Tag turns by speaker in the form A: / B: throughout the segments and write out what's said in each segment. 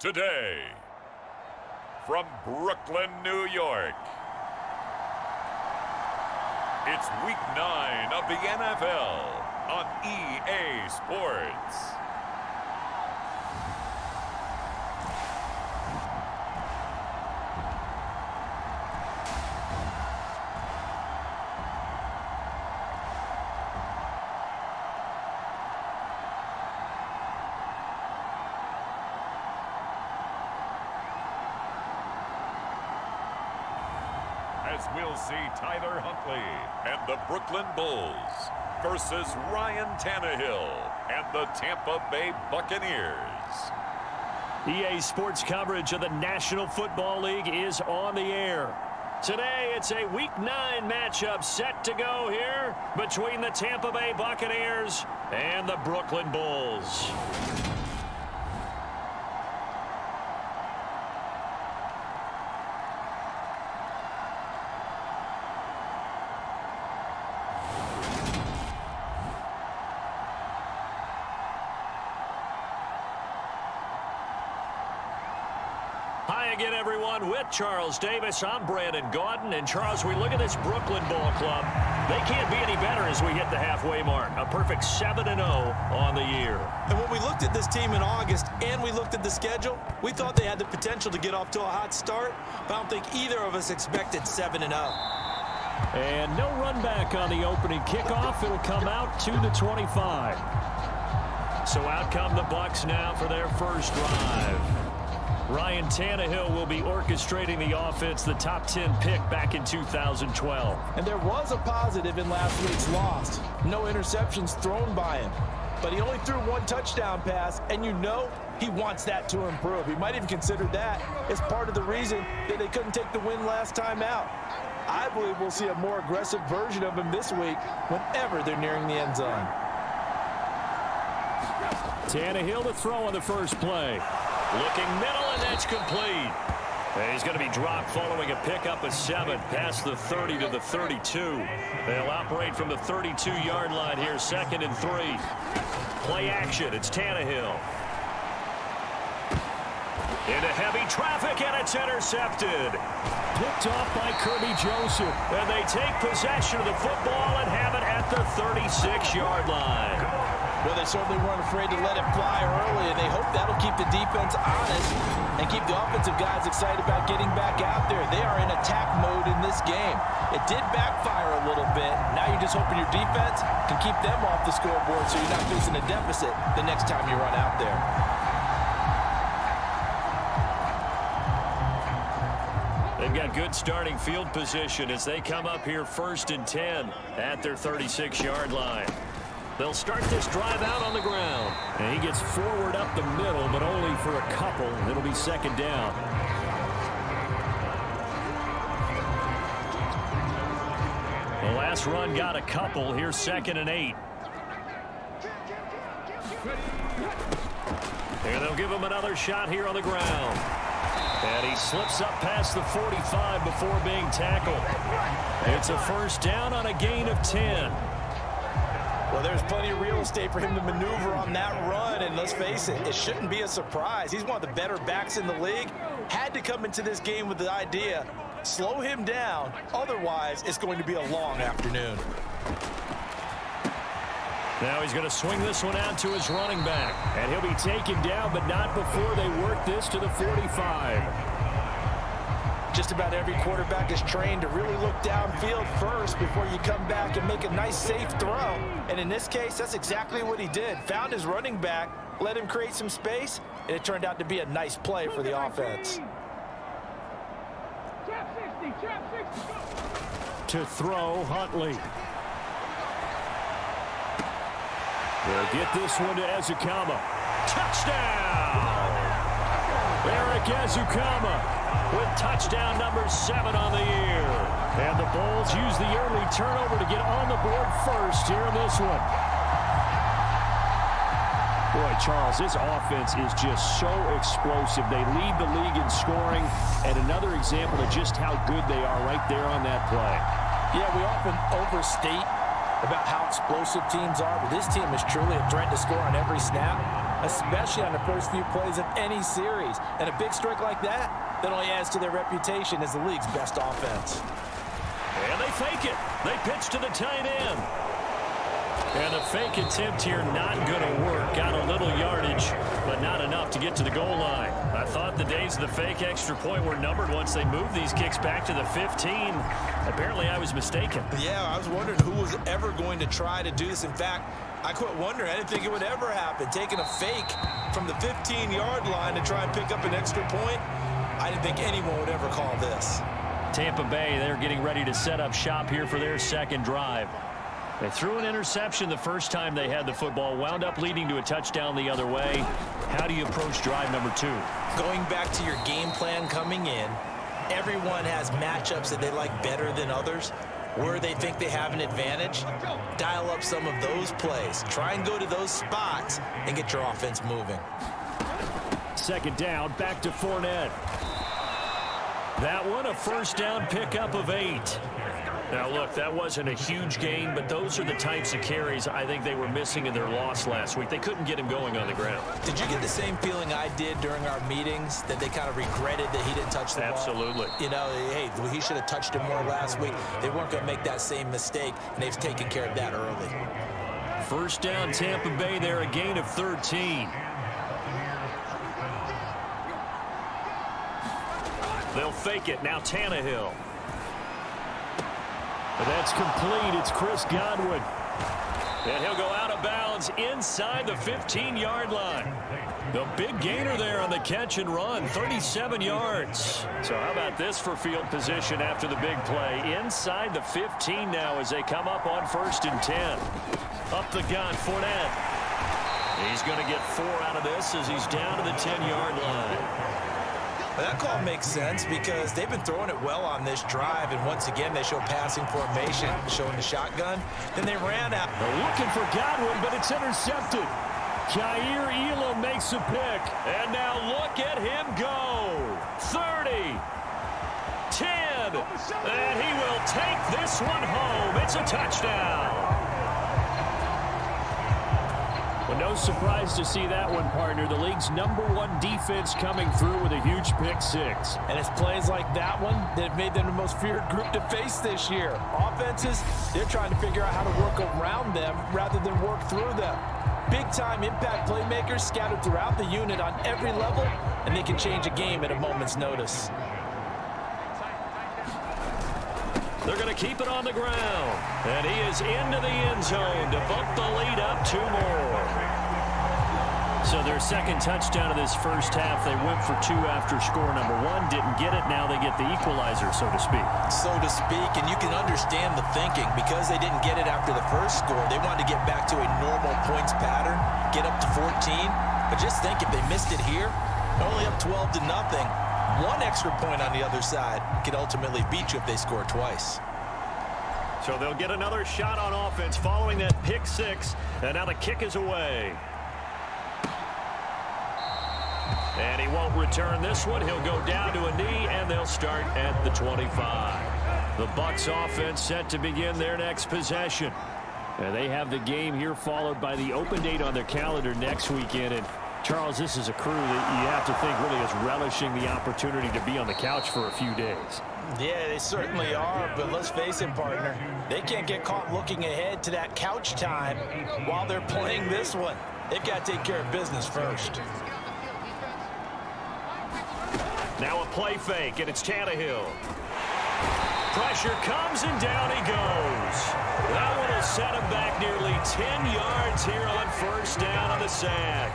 A: Today, from Brooklyn, New York, it's Week 9 of the NFL on EA Sports. As we'll see Tyler Huntley and the Brooklyn Bulls versus Ryan Tannehill and the Tampa Bay Buccaneers.
B: EA Sports coverage of the National Football League is on the air. Today, it's a Week 9 matchup set to go here between the Tampa Bay Buccaneers and the Brooklyn Bulls. Hi again, everyone. With Charles Davis, I'm Brandon Gaudin. And Charles, we look at this Brooklyn Ball Club. They can't be any better as we hit the halfway mark. A perfect 7-0 on the year.
C: And when we looked at this team in August and we looked at the schedule, we thought they had the potential to get off to a hot start. But I don't think either of us expected 7-0.
B: And no run back on the opening kickoff. It'll come out to the 25. So out come the Bucs now for their first drive. Ryan Tannehill will be orchestrating the offense, the top 10 pick back in 2012.
C: And there was a positive in last week's loss. No interceptions thrown by him. But he only threw one touchdown pass, and you know he wants that to improve. He might even consider that as part of the reason that they couldn't take the win last time out. I believe we'll see a more aggressive version of him this week whenever they're nearing the end zone.
B: Tannehill to throw on the first play. Looking middle, and that's complete. And he's going to be dropped following a pickup of 7 past the 30 to the 32. They'll operate from the 32-yard line here, 2nd and 3. Play action. It's Tannehill. Into heavy traffic, and it's intercepted. Picked off by Kirby Joseph. And they take possession of the football and have it at the 36-yard line.
C: Well, they certainly weren't afraid to let it fly early, and they hope that'll keep the defense honest and keep the offensive guys excited about getting back out there. They are in attack mode in this game. It did backfire a little bit. Now you're just hoping your defense can keep them off the scoreboard so you're not facing a deficit the next time you run out there.
B: They've got good starting field position as they come up here 1st and 10 at their 36-yard line. They'll start this drive out on the ground. And he gets forward up the middle, but only for a couple. It'll be 2nd down. The last run got a couple. Here's 2nd and 8. And they'll give him another shot here on the ground. And he slips up past the 45 before being tackled. It's a 1st down on a gain of 10.
C: Well, there's plenty of real estate for him to maneuver on that run, and let's face it, it shouldn't be a surprise. He's one of the better backs in the league. Had to come into this game with the idea, slow him down, otherwise it's going to be a long afternoon.
B: Now he's going to swing this one out to his running back, and he'll be taken down, but not before they work this to the 45.
C: Just about every quarterback is trained to really look downfield first before you come back and make a nice, safe throw. And in this case, that's exactly what he did. Found his running back, let him create some space, and it turned out to be a nice play for the offense.
B: To throw, Huntley. They'll get this one to Ezukama. Touchdown! Eric Ezukama with touchdown number 7 on the year. And the Bulls use the early turnover to get on the board first here in this one. Boy, Charles, this offense is just so explosive. They lead the league in scoring, and another example of just how good they are right there on that play.
C: Yeah, we often overstate about how explosive teams are, but this team is truly a threat to score on every snap. especially on the first few plays of any series. And a big strike like that only adds to their reputation as the league's best offense.
B: And they fake it. They pitch to the tight end. And the fake attempt here not going to work. Got a little yardage, but not enough to get to the goal line. I thought the days of the fake extra point were numbered once they moved these kicks back to the 15. Apparently, I was mistaken.
C: Yeah, I was wondering who was ever going to try to do this. In fact, I quit wondering. I didn't think it would ever happen. Taking a fake from the 15-yard line to try and pick up an extra point, I didn't think anyone would ever call this.
B: Tampa Bay, they're getting ready to set up shop here for their second drive. They threw an interception the first time they had the football, wound up leading to a touchdown the other way. How do you approach drive number 2?
C: Going back to your game plan coming in, everyone has matchups that they like better than others, where they think they have an advantage. Dial up some of those plays. Try and go to those spots and get your offense moving.
B: Second down, back to Fournette. That one, a first down pickup of 8. Now, look, that wasn't a huge gain, but those are the types of carries I think they were missing in their loss last week. They couldn't get him going on the ground.
C: Did you get the same feeling I did during our meetings, that they kind of regretted that he didn't touch the ball?
B: Absolutely.
C: You know, hey, he should have touched him more last week. They weren't going to make that same mistake, and they've taken care of that early.
B: First down, Tampa Bay there, a gain of 13. They'll fake it. Now Tannehill. That's complete. It's Chris Godwin. And he'll go out of bounds inside the 15-yard line. The big gainer there on the catch and run, 37 yards. So how about this for field position after the big play? Inside the 15 now as they come up on 1st and 10. Up the gun, Fournette. He's going to get 4 out of this as he's down to the 10-yard line.
C: That call makes sense because they've been throwing it well on this drive, and once again they show passing formation, showing the shotgun. Then they ran out.
B: They're looking for Godwin, but it's intercepted. Jair Elam makes a pick, and now look at him go. 30, 10, and he will take this one home. It's a touchdown. Well, no surprise to see that one, partner. The league's #1 defense coming through with a huge pick 6.
C: And it's plays like that one that have made them the most feared group to face this year. Offenses, they're trying to figure out how to work around them rather than work through them. Big-time impact playmakers scattered throughout the unit on every level, and they can change a game at a moment's notice.
B: They're going to keep it on the ground. And he is into the end zone to bump the lead up 2 more. So their second touchdown of this first half, they went for 2 after score number 1. Didn't get it. Now they get the equalizer, so to speak.
C: So to speak, and you can understand the thinking. Because they didn't get it after the first score, they wanted to get back to a normal points pattern, get up to 14. But just think, if they missed it here, only up 12-0. 1 extra point on the other side could ultimately beat you if they score twice.
B: So they'll get another shot on offense following that pick 6. And now the kick is away. And he won't return this one. He'll go down to a knee, and they'll start at the 25. The Bucs offense set to begin their next possession. And they have the game here followed by the open date on their calendar next weekend. And Charles, this is a crew that you have to think really is relishing the opportunity to be on the couch for a few days.
C: Yeah, they certainly are, but let's face it, partner. They can't get caught looking ahead to that couch time while they're playing this one. They've got to take care of business first.
B: Now a play fake, and it's Tannehill. Pressure comes, and down he goes. That one will set him back nearly 10 yards here on first down on the sack.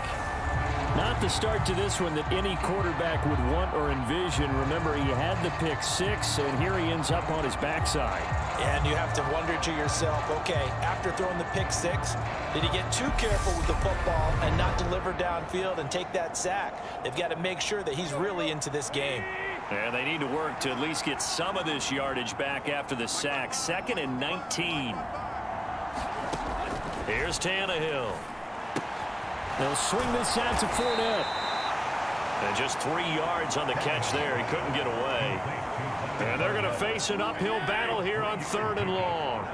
B: Not the start to this one that any quarterback would want or envision. Remember, he had the pick 6, and here he ends up on his backside.
C: And you have to wonder to yourself, okay, after throwing the pick 6, did he get too careful with the football and not deliver downfield and take that sack? They've got to make sure that he's really into this game.
B: And they need to work to at least get some of this yardage back after the sack. 2nd and 19. Here's Tannehill. They'll swing this out to Fournette. And just 3 yards on the catch there. He couldn't get away. And they're going to face an uphill battle here on 3rd and long.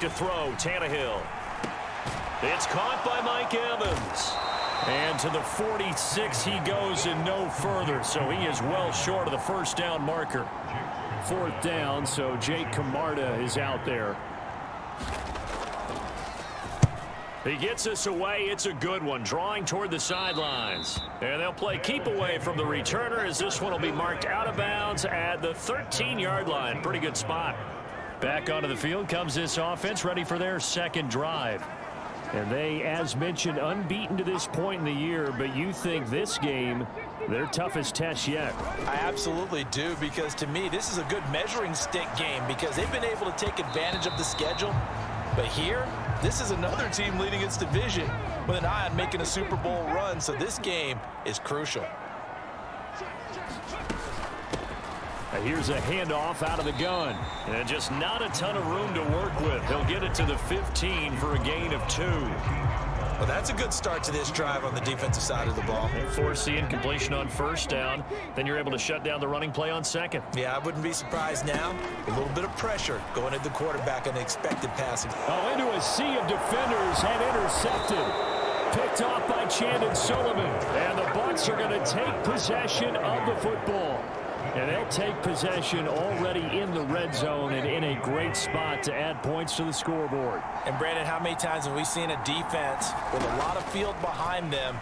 B: to throw. Tannehill. It's caught by Mike Evans. And to the 46 he goes and no further. So he is well short of the first down marker. Fourth down, so Jake Camarda is out there. He gets us away. It's a good one, drawing toward the sidelines. And they'll play keep away from the returner as this one will be marked out of bounds at the 13-yard line. Pretty good spot. Back onto the field comes this offense, ready for their second drive. And they, as mentioned, unbeaten to this point in the year, but you think this game, their toughest test yet.
C: I absolutely do, because to me, this is a good measuring stick game because they've been able to take advantage of the schedule. But here, this is another team leading its division with an eye on making a Super Bowl run, so this game is crucial.
B: Here's a handoff out of the gun. And just not a ton of room to work with. He'll get it to the 15 for a gain of 2.
C: Well, that's a good start to this drive on the defensive side of the ball.
B: And force the incompletion on first down. Then you're able to shut down the running play on second.
C: Yeah, I wouldn't be surprised now. A little bit of pressure going at the quarterback on the expected passing.
B: Oh, into a sea of defenders and intercepted. Picked off by Chandon Sullivan. And the Bucs are going to take possession of the football. And they'll take possession already in the red zone and in a great spot to add points to the scoreboard.
C: And, Brandon, how many times have we seen a defense with a lot of field behind them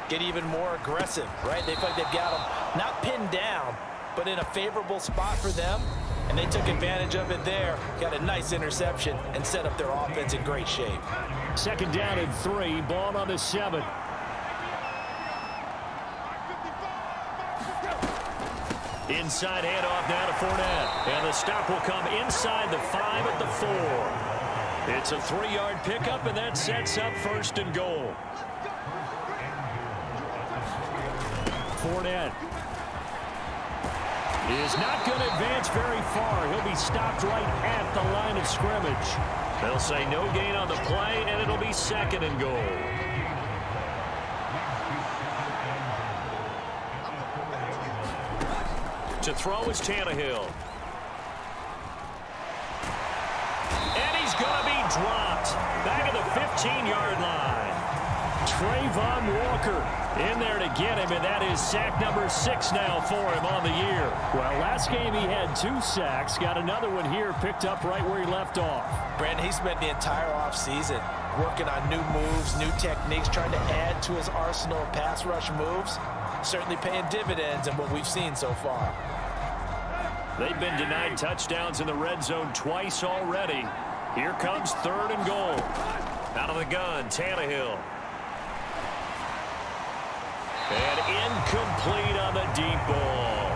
C: get even more aggressive, right? They feel like they've got them not pinned down, but in a favorable spot for them, and they took advantage of it there. Got a nice interception and set up their offense in great shape.
B: Second down and 3, ball on the 7. Inside handoff now to Fournette. And the stop will come inside the 5 at the 4. It's a 3-yard pickup, and that sets up first and goal. Fournette is not going to advance very far. He'll be stopped right at the line of scrimmage. They'll say no gain on the play, and it'll be second and goal. To throw is Tannehill. And he's going to be dropped back at the 15-yard line. Trayvon Walker in there to get him, and that is sack number 6 now for him on the year. Well, last game he had 2 sacks. Got another one here picked up right where he left off.
C: Brandon, he spent the entire offseason working on new moves, new techniques, trying to add to his arsenal of pass rush moves. Certainly paying dividends in what we've seen so far.
B: They've been denied touchdowns in the red zone twice already. Here comes third and goal. Out of the gun, Tannehill. And incomplete on the deep ball.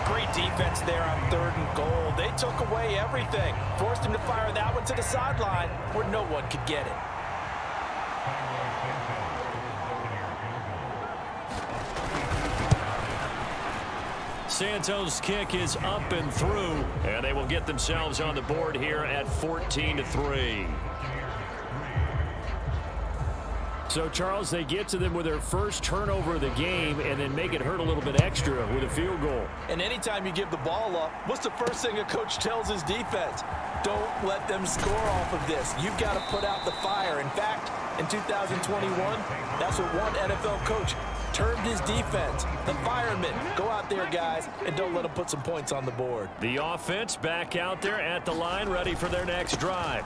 C: Great defense there on third and goal. They took away everything. Forced him to fire that one to the sideline where no one could get it.
B: Santos' kick is up and through, and they will get themselves on the board here at 14-3. So, Charles, they get to them with their first turnover of the game and then make it hurt a little bit extra with a field goal.
C: And anytime you give the ball up, what's the first thing a coach tells his defense? Don't let them score off of this. You've got to put out the fire. In fact, in 2021, that's what one NFL coach termed his defense. The firemen. Go out there, guys, and don't let them put some points on the board.
B: The offense back out there at the line, ready for their next drive.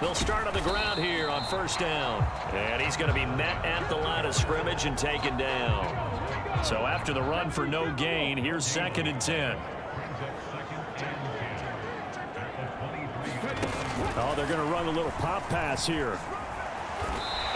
B: They'll start on the ground here on first down. And he's going to be met at the line of scrimmage and taken down. So after the run for no gain, here's second and 10. Oh, they're going to run a little pop pass here.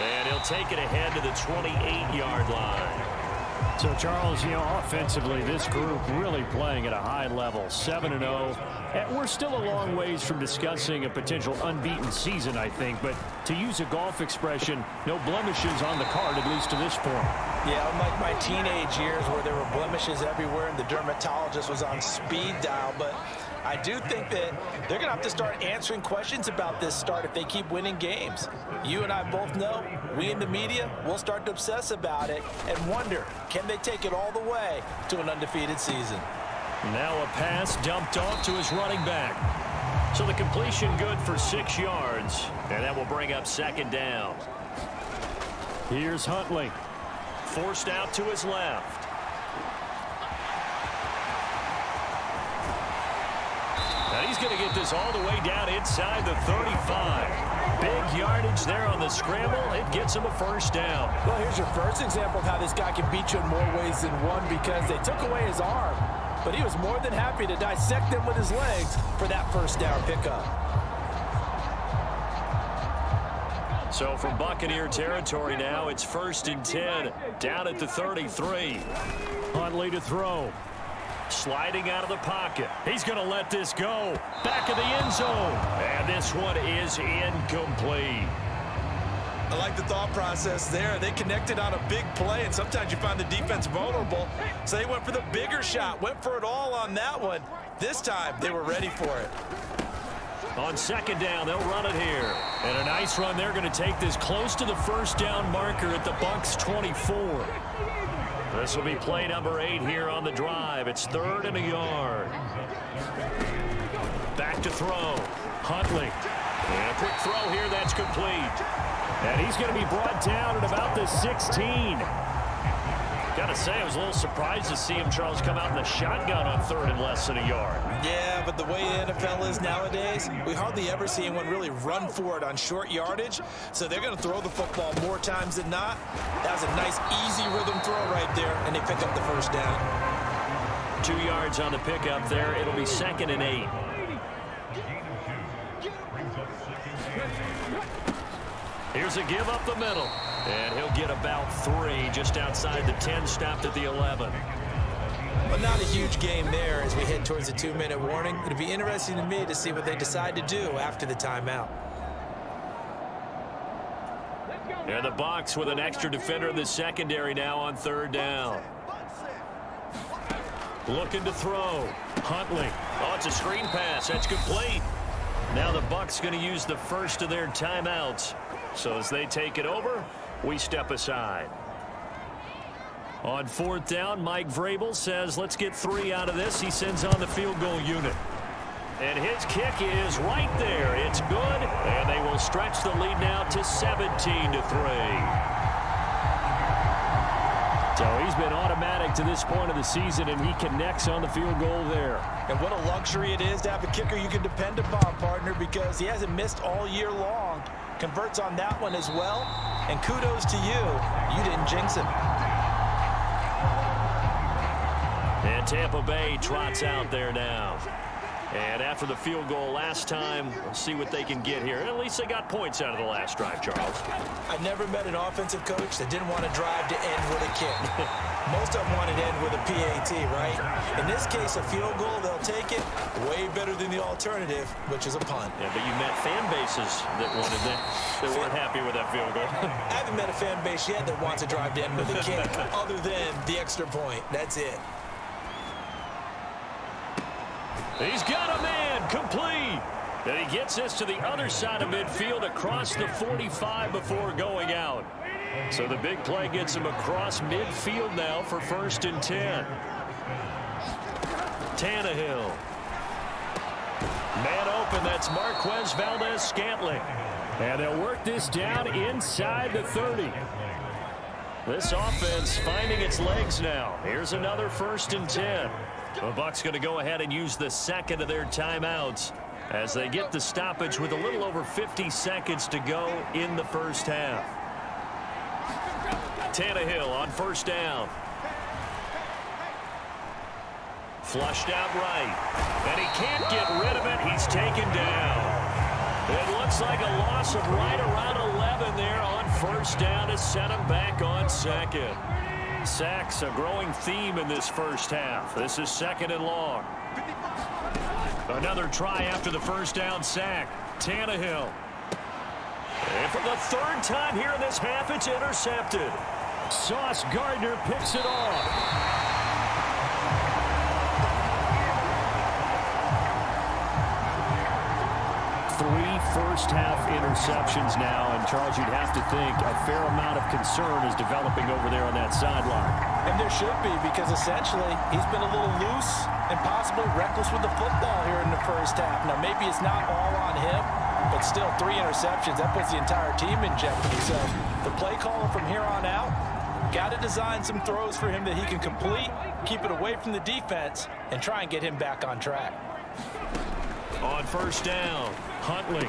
B: And he'll take it ahead to the 28-yard line. So, Charles, you know, offensively, this group really playing at a high level, 7-0. And we're still a long ways from discussing a potential unbeaten season, I think. But to use a golf expression, no blemishes on the card, at least to this point.
C: Yeah, unlike my teenage years where there were blemishes everywhere and the dermatologist was on speed dial. But I do think that they're going to have to start answering questions about this start if they keep winning games. You and I both know, we in the media, will start to obsess about it and wonder, can they take it all the way to an undefeated season?
B: Now a pass dumped off to his running back. So the completion good for 6 yards, and that will bring up second down. Here's Huntley. Forced out to his left. And he's going to get this all the way down inside the 35. Big yardage there on the scramble. It gets him a first down.
C: Well, here's your first example of how this guy can beat you in more ways than one, because they took away his arm, but he was more than happy to dissect them with his legs for that first down pickup.
B: So from Buccaneer territory now, it's 1st and 10, down at the 33. Huntley to throw. Sliding out of the pocket. He's going to let this go. Back of the end zone. And this one is incomplete.
C: I like the thought process there. They connected on a big play, and sometimes you find the defense vulnerable. So they went for the bigger shot, went for it all on that one. This time, they were ready for it.
B: On second down, they'll run it here. And a nice run. They're going to take this close to the first down marker at the Bucs 24. This will be play number 8 here on the drive. It's 3rd and a yard. Back to throw. Huntley. And a quick throw here that's complete. And he's going to be brought down at about the 16. Got to say, I was a little surprised to see him, Charles, come out in the shotgun on 3rd and less than a yard. Yeah, but the way the NFL is nowadays, we hardly ever see anyone really run for it on short yardage. So they're going to throw the football more times than not. That was a nice, easy rhythm throw right there, and they pick up the first down. 2 yards on the pickup there. It'll be 2nd and 8. Here's a give up the middle. And he'll get about 3 just outside the 10, stopped at the 11.
C: But not a huge game there as we head towards the 2-minute warning. It'll be interesting to me to see what they decide to do after the timeout.
B: And the Bucs with an extra defender in the secondary now on 3rd down. Looking to throw. Huntley. Oh, it's a screen pass. That's complete. Now the Bucs going to use the first of their timeouts. So as they take it over, we step aside. On 4th down, Mike Vrabel says, let's get 3 out of this. He sends on the field goal unit. And his kick is right there. It's good, and they will stretch the lead now to 17-3. So he's been automatic to this point of the season, and he connects on the field goal there.
C: And what a luxury it is to have a kicker you can depend upon, partner, because he hasn't missed all year long. Converts on that one as well, and kudos to you. You didn't jinx him.
B: And Tampa Bay trots out there now. And after the field goal last time, we'll see what they can get here. At least they got points out of the last drive, Charles.
C: I've never met an offensive coach that didn't want to drive to end with a kick. Most of them wanted to end with a PAT, right? In this case, a field goal, they'll take it. Way better than the alternative, which is a punt.
B: Yeah, but you met fan bases that wanted that, that weren't happy with that field goal.
C: I haven't met a fan base yet that wants to drive to end with a kick, other than the extra point. That's it.
B: He's got a man, complete. And he gets this to the other side of midfield across the 45 before going out. So the big play gets him across midfield now for 1st and 10. Tannehill. Man open, that's Marquez Valdez-Scantling. And they'll work this down inside the 30. This offense finding its legs now. Here's another 1st and 10. The Bucs going to go ahead and use the second of their timeouts as they get the stoppage with a little over 50 seconds to go in the first half. Tannehill on 1st down. Flushed out right. And he can't get rid of it. He's taken down. It looks like a loss of right around 11 there on 1st down to set him back on 2nd. Sacks a growing theme in this first half. This is 2nd and long. Another try after the 1st down sack. Tannehill. And for the 3rd time here in this half, it's intercepted. Sauce Gardner picks it off. 3 first-half interceptions now, and Charles, you'd have to think a fair amount of concern is developing over there on that sideline.
C: And there should be, because essentially he's been a little loose and possibly reckless with the football here in the first half. Now, maybe it's not all on him, but still 3 interceptions. That puts the entire team in jeopardy. So the play caller from here on out, got to design some throws for him that he can complete, keep it away from the defense, and try and get him back on track.
B: On first down, Huntley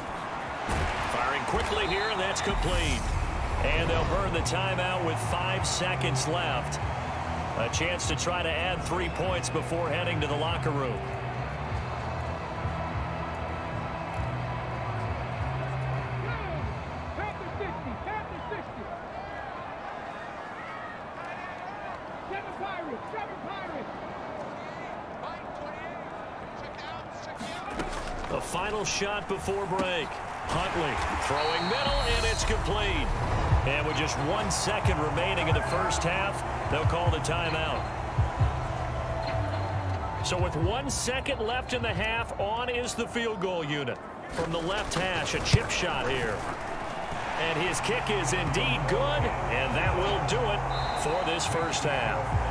B: firing quickly here, and that's complete. And they'll burn the timeout with 5 seconds left. A chance to try to add 3 points before heading to the locker room. The final shot before break. Huntley throwing middle, and it's complete. And with just 1 second remaining in the first half, they'll call the timeout. So with 1 second left in the half, on is the field goal unit. From the left hash, a chip shot here. And his kick is indeed good, and that will do it for this first half.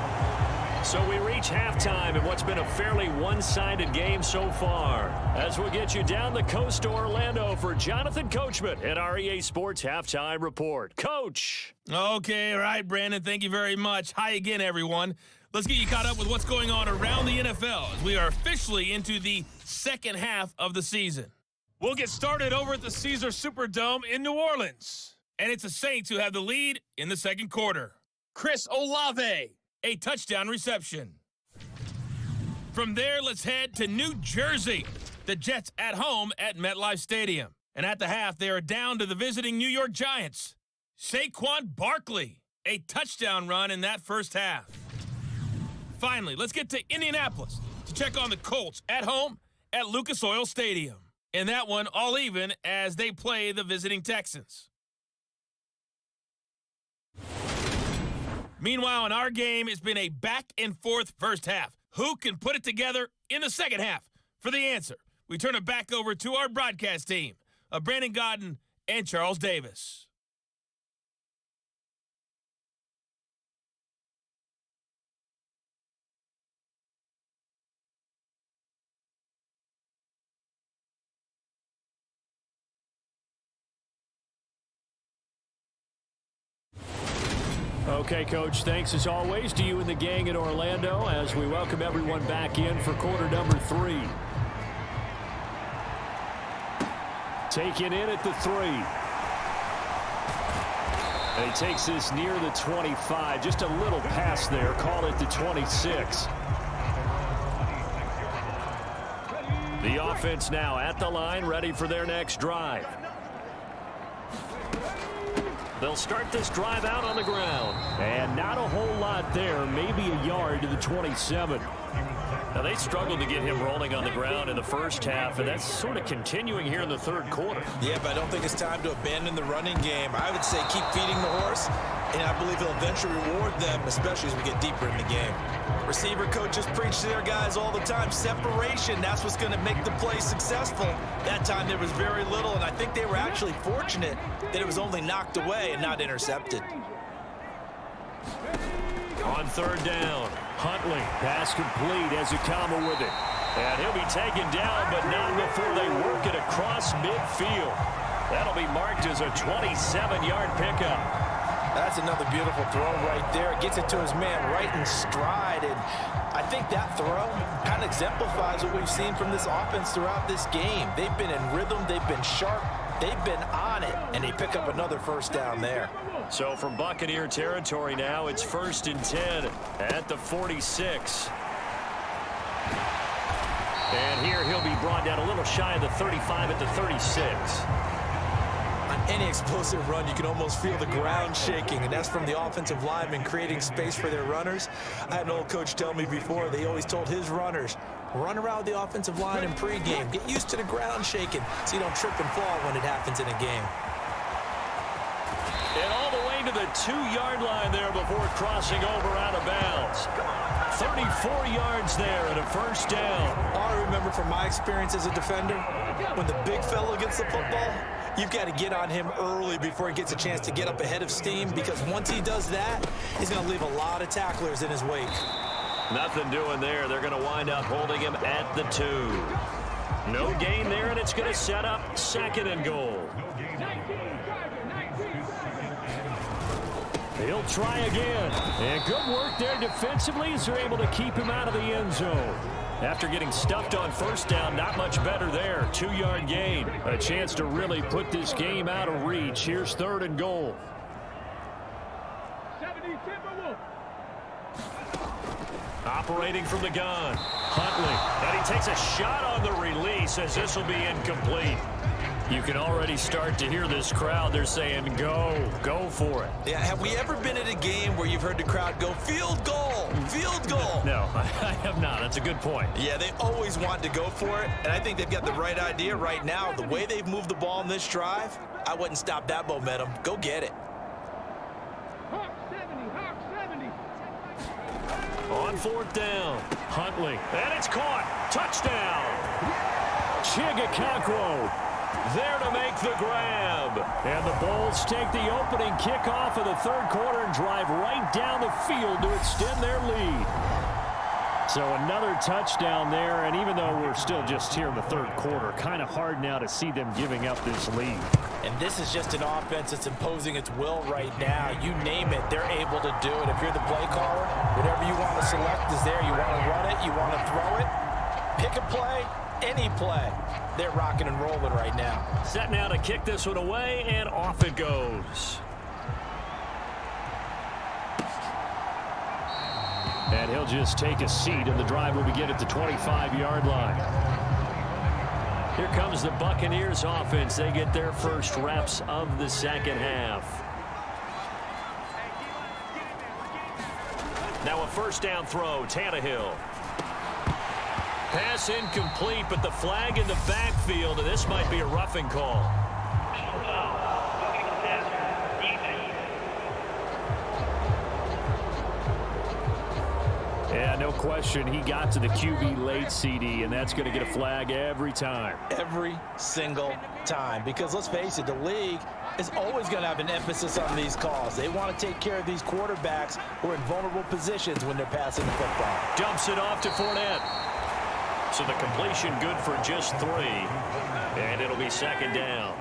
B: So we reach halftime in what's been a fairly one-sided game so far. As we'll get you down the coast to Orlando for Jonathan Coachman at our EA Sports Halftime Report. Coach!
D: Okay, all right, Brandon, thank you very much. Hi again, everyone. Let's get you caught up with what's going on around the NFL as we are officially into the second half of the season. We'll get started over at the Caesar Superdome in New Orleans. And it's the Saints who have the lead in the second quarter. Chris Olave, a touchdown reception. From there, let's head to New Jersey. The Jets at home at MetLife Stadium. And at the half, they are down to the visiting New York Giants. Saquon Barkley, a touchdown run in that first half. Finally, let's get to Indianapolis to check on the Colts at home at Lucas Oil Stadium. In that one, all even as they play the visiting Texans. Meanwhile, in our game, it's been a back-and-forth first half. Who can put it together in the second half? For the answer, we turn it back over to our broadcast team of Brandon Godden and Charles Davis.
B: Okay, Coach, thanks as always to you and the gang in Orlando as we welcome everyone back in for quarter number 3. Taken in at the 3. And he takes this near the 25. Just a little pass there. Call it the 26. The offense now at the line, ready for their next drive. They'll start this drive out on the ground. And not a whole lot there. Maybe a yard to the 27. Now, they struggled to get him rolling on the ground in the first half, and that's sort of continuing here in the third quarter.
C: Yeah, but I don't think it's time to abandon the running game. I would say keep feeding the horse, and I believe he'll eventually reward them, especially as we get deeper in the game. Receiver coaches preach to their guys all the time. Separation, that's what's going to make the play successful. That time there was very little, and I think they were actually fortunate that it was only knocked away and not intercepted.
B: On third down, Huntley, pass complete as Akama with it. And he'll be taken down, but not before they work it across midfield. That'll be marked as a 27-yard pickup.
C: That's another beautiful throw right there. Gets it to his man right in stride. And I think that throw kind of exemplifies what we've seen from this offense throughout this game. They've been in rhythm. They've been sharp. They've been on it. And they pick up another first down there.
B: So from Buccaneer territory now, it's 1st and 10 at the 46. And here he'll be brought down a little shy of the 35 at the 36.
C: On any explosive run, you can almost feel the ground shaking, and that's from the offensive linemen creating space for their runners. I had an old coach tell me before, they always told his runners, run around the offensive line in pregame. Get used to the ground shaking so you don't trip and fall when it happens in a game.
B: And all the way to the 2-yard line there before crossing over out of bounds. 34 yards there and a first down.
C: All I remember from my experience as a defender, when the big fella gets the football, you've got to get on him early before he gets a chance to get up ahead of steam, because once he does that, he's going to leave a lot of tacklers in his wake.
B: Nothing doing there. They're going to wind up holding him at the 2. No gain there, and it's going to set up 2nd and goal. He'll try again. And good work there defensively as they're able to keep him out of the end zone. After getting stuffed on 1st down, not much better there. 2-yard gain. A chance to really put this game out of reach. Here's 3rd and goal. Operating from the gun. Huntley. And he takes a shot on the release as this will be incomplete. You can already start to hear this crowd. They're saying, go for it.
C: Yeah, have we ever been at a game where you've heard the crowd go, field goal, field goal?
B: No, I have not. That's a good point.
C: Yeah, they always want to go for it, and I think they've got the right idea right now. The way they've moved the ball in this drive, I wouldn't stop that momentum. Go get it.
B: On 4th down, Huntley, and it's caught. Touchdown. Chigakankwo there to make the grab. And the Bulls take the opening kickoff of the 3rd quarter and drive right down the field to extend their lead. So another touchdown there, and even though we're still just here in the 3rd quarter, kind of hard now to see them giving up this lead.
C: And this is just an offense that's imposing its will right now. You name it, they're able to do it. If you're the play caller, whatever you want to select is there. You want to run it, you want to throw it, pick a play, any play. They're rocking and rolling right now.
B: Set now to kick this one away, and off it goes. And he'll just take a seat, and the drive will begin at the 25-yard line. Here comes the Buccaneers offense. They get their first reps of the 2nd half. Now a 1st down throw, Tannehill. Pass incomplete, but the flag in the backfield, and this might be a roughing call. Yeah, no question. He got to the QB late, CD, and that's going to get a flag every time.
C: Every single time. Because let's face it, the league is always going to have an emphasis on these calls. They want to take care of these quarterbacks who are in vulnerable positions when they're passing the football.
B: Dumps it off to Fournette. So the completion good for just 3. And it'll be 2nd down.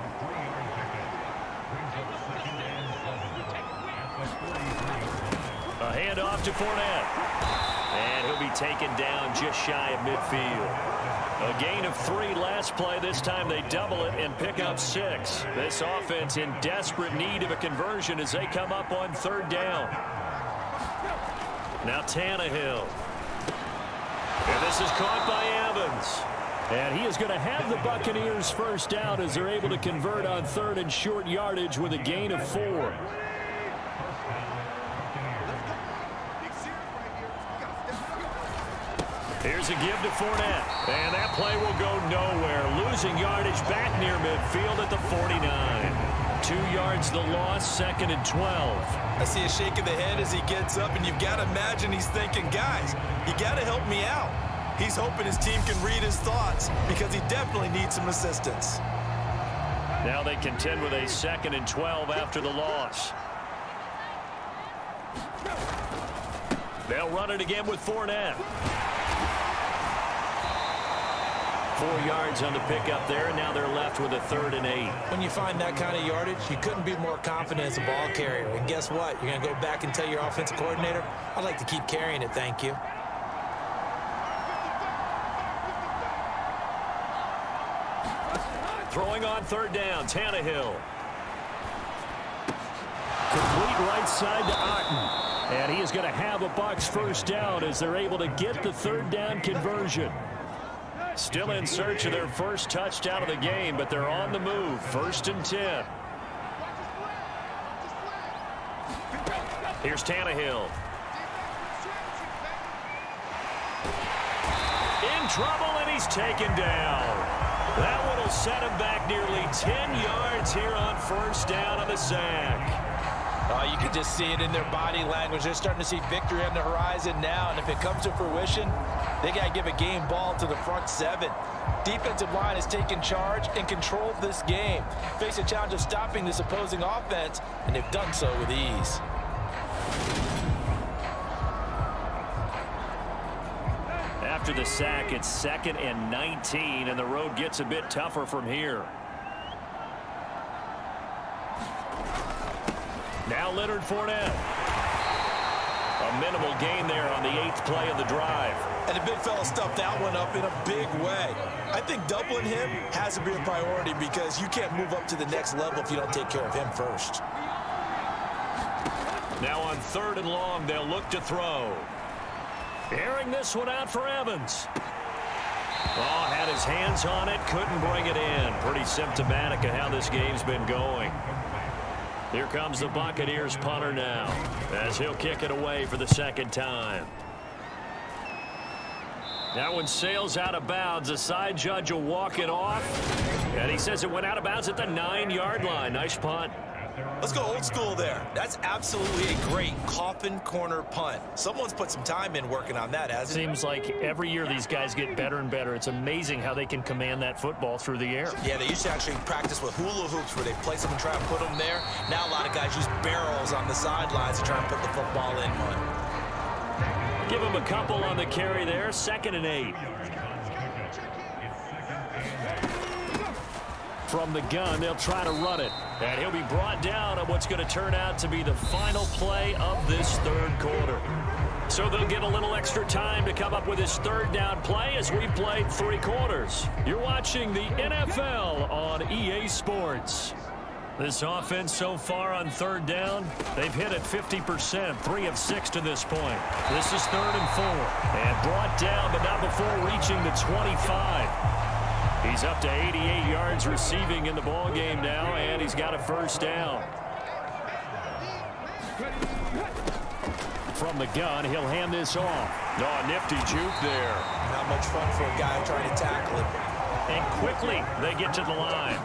B: A handoff to Fournette. And he'll be taken down just shy of midfield. A gain of 3 last play. This time they double it and pick up 6. This offense in desperate need of a conversion as they come up on 3rd down. Now Tannehill. And this is caught by Evans. And he is going to have the Buccaneers first down as they're able to convert on 3rd and short yardage with a gain of 4. Here's a give to Fournette. And that play will go nowhere. Losing yardage back near midfield at the 49. 2 yards the loss, 2nd and 12.
C: I see a shake of the head as he gets up, and you've got to imagine he's thinking, guys, you got to help me out. He's hoping his team can read his thoughts because he definitely needs some assistance.
B: Now they contend with a 2nd and 12 after the loss. They'll run it again with Fournette. 4 yards on the pickup there, and now they're left with a 3rd and 8.
C: When you find that kind of yardage, you couldn't be more confident as a ball carrier. And guess what? You're going to go back and tell your offensive coordinator, I'd like to keep carrying it, thank you.
B: Throwing on 3rd down, Tannehill. Complete right side to Otten. And he is going to have a Bucs first down as they're able to get the 3rd down conversion. Still in search of their first touchdown of the game, but they're on the move. 1st and 10. Here's Tannehill. In trouble, and he's taken down. That one will set him back nearly 10 yards here on 1st down on the sack.
C: You can just see it in their body language. They're starting to see victory on the horizon now, and if it comes to fruition, they got to give a game ball to the front 7. Defensive line has taken charge and controlled this game. Face a challenge of stopping this opposing offense, and they've done so with ease.
B: after the sack. It's 2nd and 19, and the road gets a bit tougher from here. Now Leonard Fournette. A minimal gain there on the 8th play of the drive.
C: And the big fella stuffed that one up in a big way. I think doubling him has to be a priority because you can't move up to the next level if you don't take care of him first.
B: Now on 3rd and long, they'll look to throw. Airing this one out for Evans. Oh, had his hands on it, couldn't bring it in. Pretty symptomatic of how this game's been going. Here comes the Buccaneers punter now, as he'll kick it away for the 2nd time. That one sails out of bounds. The side judge will walk it off, and he says it went out of bounds at the 9-yard line. Nice punt.
C: Let's go old school there. That's absolutely a great coffin corner punt. Someone's put some time in working on that, hasn't it?
B: Seems like every year these guys get better and better. It's amazing how they can command that football through the air.
C: Yeah, they used to actually practice with hula hoops where they place them and try and put them there. Now a lot of guys use barrels on the sidelines to try and put the football in one.
B: Give him a couple on the carry there. 2nd and 8. From the gun, they'll try to run it. And he'll be brought down on what's going to turn out to be the final play of this 3rd quarter. So they'll get a little extra time to come up with his 3rd down play as we've played 3 quarters. You're watching the NFL on EA Sports. This offense so far on 3rd down, they've hit it 50%, 3 of 6 to this point. This is 3rd and 4. And brought down, but not before reaching the 25. He's up to 88 yards receiving in the ball game now, and he's got a 1st down. From the gun, he'll hand this off. Oh, nifty juke there.
C: Not much fun for a guy trying to tackle him.
B: And quickly, they get to the line.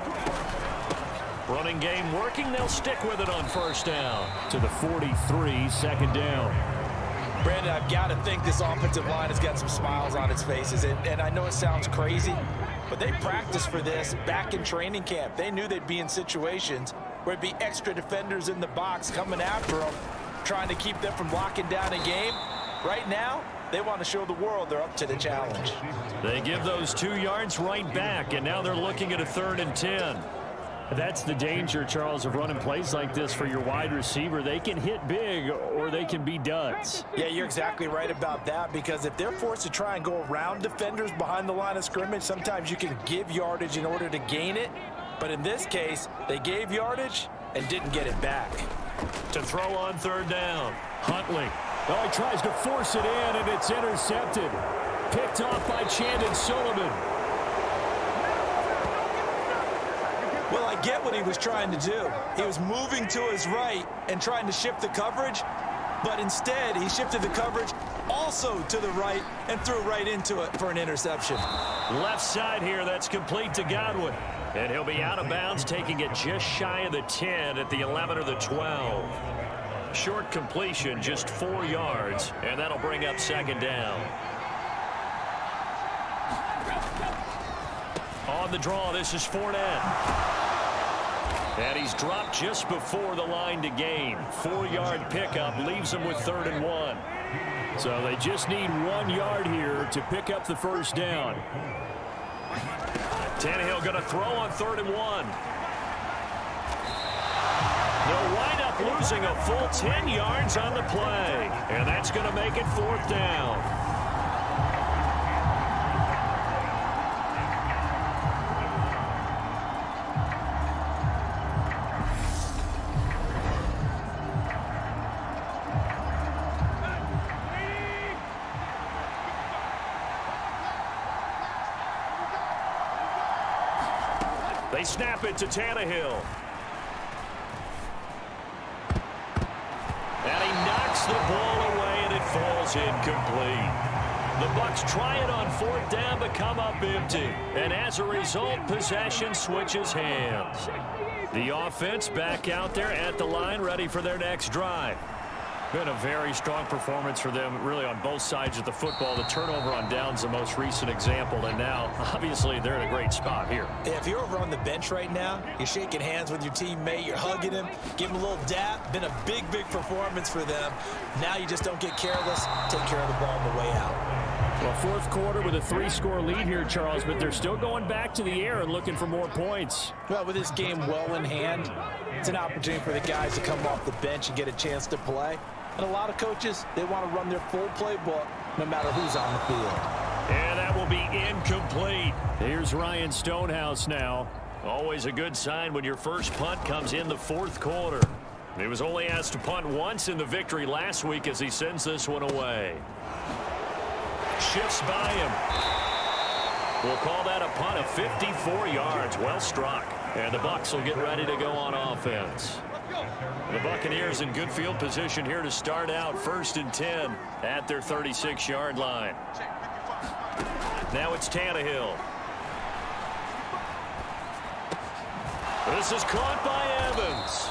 B: Running game working, they'll stick with it on 1st down. To the 43, 2nd down.
C: Brandon, I've got to think this offensive line has got some smiles on its faces. And I know it sounds crazy, but they practiced for this back in training camp. They knew they'd be in situations where it'd be extra defenders in the box coming after them, trying to keep them from locking down a game. Right now, they want to show the world they're up to the challenge.
B: They give those 2 yards right back, and now they're looking at a 3rd and 10. That's the danger, Charles, of running plays like this for your wide receiver. They can hit big or they can be duds.
C: Yeah, you're exactly right about that, because if they're forced to try and go around defenders behind the line of scrimmage, sometimes you can give yardage in order to gain it. But in this case, they gave yardage and didn't get it back.
B: To throw on 3rd down, Huntley. Oh, he tries to force it in, and it's intercepted. Picked off by Chandon Sullivan.
C: Well, I get what he was trying to do. He was moving to his right and trying to shift the coverage, but instead he shifted the coverage also to the right and threw right into it for an interception.
B: Left side here, that's complete to Godwin. And he'll be out of bounds, taking it just shy of the 10 at the 11 or the 12. Short completion, just 4 yards, and that'll bring up 2nd down. On the draw, this is Fournette. And he's dropped just before the line to gain. 4-yard pickup leaves him with 3rd and 1. So they just need 1 yard here to pick up the 1st down. Tannehill going to throw on 3rd and 1. They'll wind up losing a full 10 yards on the play. And that's going to make it 4th down. They snap it to Tannehill. And he knocks the ball away, and it falls incomplete. The Bucs try it on 4th down, but come up empty. And as a result, possession switches hands. The offense back out there at the line, ready for their next drive. Been a very strong performance for them, really, on both sides of the football. The turnover on downs, the most recent example, and now, obviously, they're in a great spot here.
C: Yeah, if you're over on the bench right now, you're shaking hands with your teammate, you're hugging him, give him a little dap. Been a big, big performance for them. Now you just don't get careless. Take care of the ball on the way out.
B: Well, fourth quarter with a 3-score lead here, Charles, but they're still going back to the air and looking for more points.
C: Well, with this game well in hand, it's an opportunity for the guys to come off the bench and get a chance to play. And a lot of coaches, they want to run their full playbook no matter who's on the field.
B: And that will be incomplete. Here's Ryan Stonehouse now. Always a good sign when your first punt comes in the fourth quarter. He was only asked to punt once in the victory last week as he sends this one away. Shifts by him. We'll call that a punt of 54 yards. Well struck. And the Bucs will get ready to go on offense. The Buccaneers in good field position here to start out 1st and 10 at their 36-yard line. Now it's Tannehill. This is caught by Evans.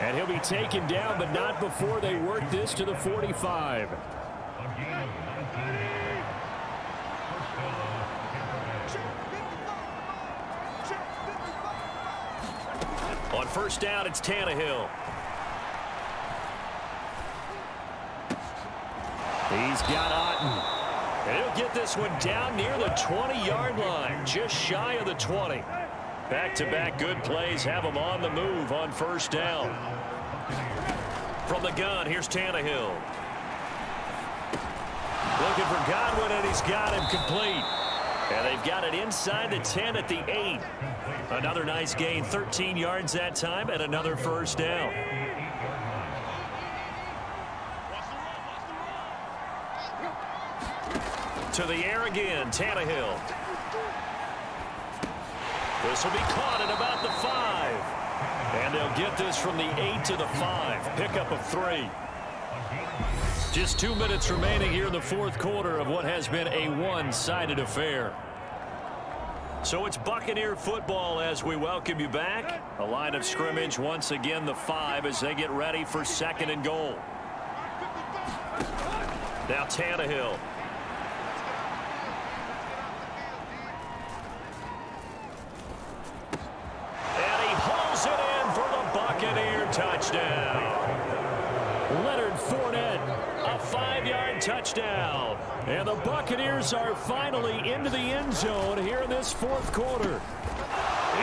B: And he'll be taken down, but not before they work this to the 45. On first down, it's Tannehill. He's got Otten. And he'll get this one down near the 20-yard line, just shy of the 20. Back-to-back good plays have him on the move on first down. From the gun, here's Tannehill. Looking for Godwin, and he's got him complete. And they've got it inside the 10 at the 8. Another nice gain, 13 yards that time, and another first down. To the air again, Tannehill. This will be caught at about the 5. And they'll get this from the 8 to the 5. Pickup of 3. Just 2 minutes remaining here in the fourth quarter of what has been a one-sided affair. So it's Buccaneer football as we welcome you back. A line of scrimmage once again the 5 as they get ready for 2nd and goal. Now Tannehill. And he hauls it in for the Buccaneer touchdown. Leonard Fournette, a 5-yard touchdown. And the Buccaneers are finally into the end zone here in this fourth quarter.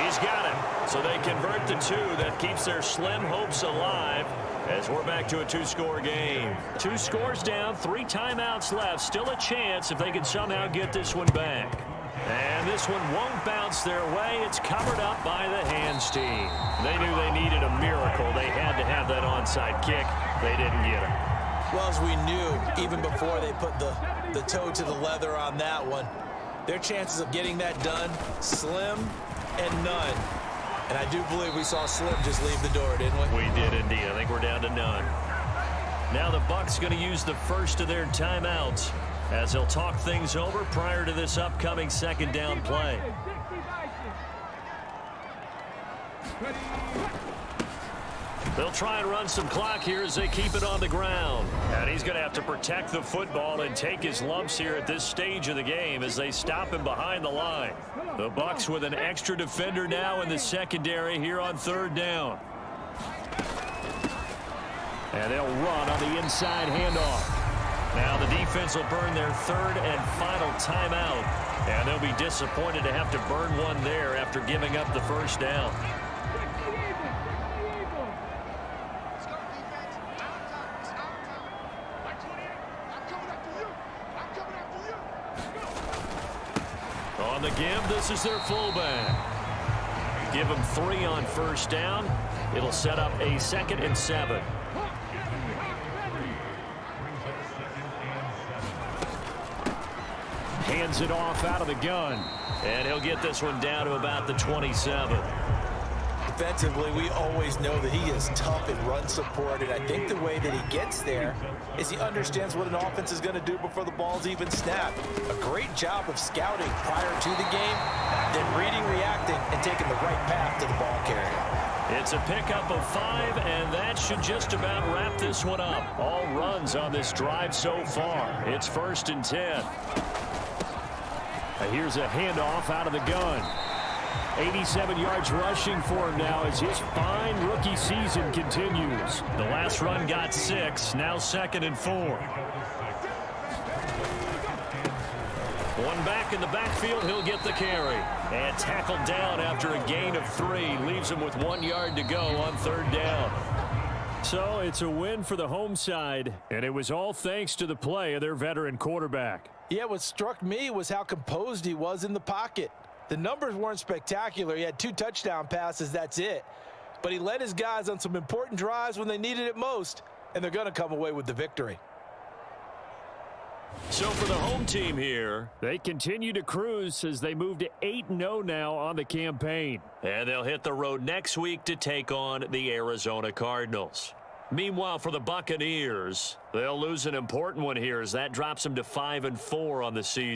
B: He's got it. So they convert the 2. That keeps their slim hopes alive as we're back to a 2-score game. 2 scores down, 3 timeouts left. Still a chance if they can somehow get this one back. And this one won't bounce their way. It's covered up by the hands team. They knew they needed a miracle. They had to have that onside kick. They didn't get it.
C: Well, as we knew, even before they put the toe to the leather on that one, their chances of getting that done, slim and none. And I do believe we saw Slim just leave the door, didn't we?
B: We did indeed. I think we're down to none. Now the Bucs going to use the first of their timeouts as they'll talk things over prior to this upcoming 2nd down play. They'll try and run some clock here as they keep it on the ground. And he's going to have to protect the football and take his lumps here at this stage of the game as they stop him behind the line. The Bucs with an extra defender now in the secondary here on 3rd down. And they'll run on the inside handoff. Now the defense will burn their 3rd and final timeout. And they'll be disappointed to have to burn one there after giving up the first down. On the give, this is their fullback. Give them 3 on first down. It'll set up a 2nd and 7. Hands it off out of the gun. And he'll get this one down to about the 27.
C: Defensively, we always know that he is tough in run support, and I think the way that he gets there is he understands what an offense is going to do before the ball's even snapped. A great job of scouting prior to the game, then reading, reacting, and taking the right path to the ball carrier.
B: It's a pickup of 5, and that should just about wrap this one up. All runs on this drive so far. It's 1st and 10. Here's a handoff out of the gun. 87 yards rushing for him now as his fine rookie season continues. The last run got 6, now 2nd and 4. One back in the backfield, he'll get the carry. And tackled down after a gain of 3. Leaves him with 1 yard to go on 3rd down. So it's a win for the home side, and it was all thanks to the play of their veteran quarterback.
C: Yeah, what struck me was how composed he was in the pocket. The numbers weren't spectacular. He had 2 touchdown passes, that's it. But he led his guys on some important drives when they needed it most, and they're going to come away with the victory.
B: So for the home team here, they continue to cruise as they move to 8-0 now on the campaign. And they'll hit the road next week to take on the Arizona Cardinals. Meanwhile, for the Buccaneers, they'll lose an important one here as that drops them to 5-4 on the season.